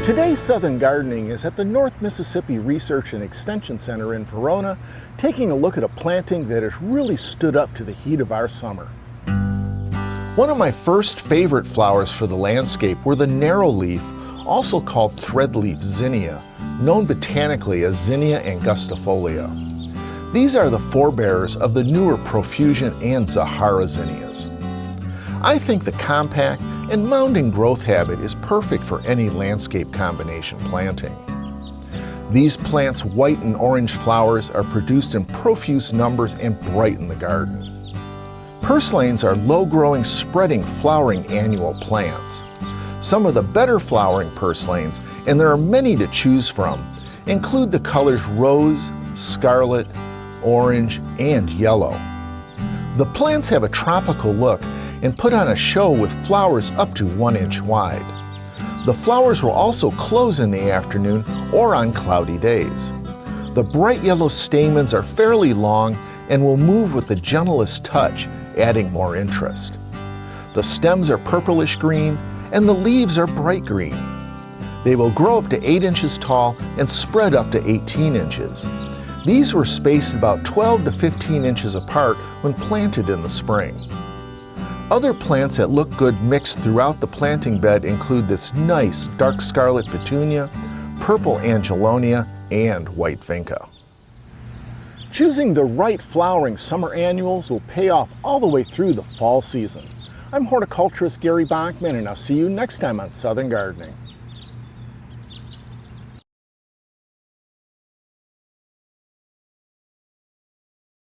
Today's Southern Gardening is at the North Mississippi Research and Extension Center in Verona, taking a look at a planting that has really stood up to the heat of our summer. One of my first favorite flowers for the landscape were the narrow leaf, also called threadleaf zinnia, known botanically as Zinnia angustifolia. These are the forebearers of the newer Profusion and Zahara zinnias. I think the compact and mounding growth habit is perfect for any landscape combination planting. These plants' white and orange flowers are produced in profuse numbers and brighten the garden. Purslanes are low-growing, spreading, flowering annual plants. Some of the better flowering purslanes, and there are many to choose from, include the colors rose, scarlet, orange, and yellow. The plants have a tropical look and put on a show with flowers up to 1 inch wide. The flowers will also close in the afternoon or on cloudy days. The bright yellow stamens are fairly long and will move with the gentlest touch, adding more interest. The stems are purplish-green and the leaves are bright green. They will grow up to 8 inches tall and spread up to 18 inches. These were spaced about 12 to 15 inches apart when planted in the spring. Other plants that look good mixed throughout the planting bed include this nice dark scarlet petunia, purple Angelonia, and white vinca. Choosing the right flowering summer annuals will pay off all the way through the fall season. I'm horticulturist Gary Bachman, and I'll see you next time on Southern Gardening.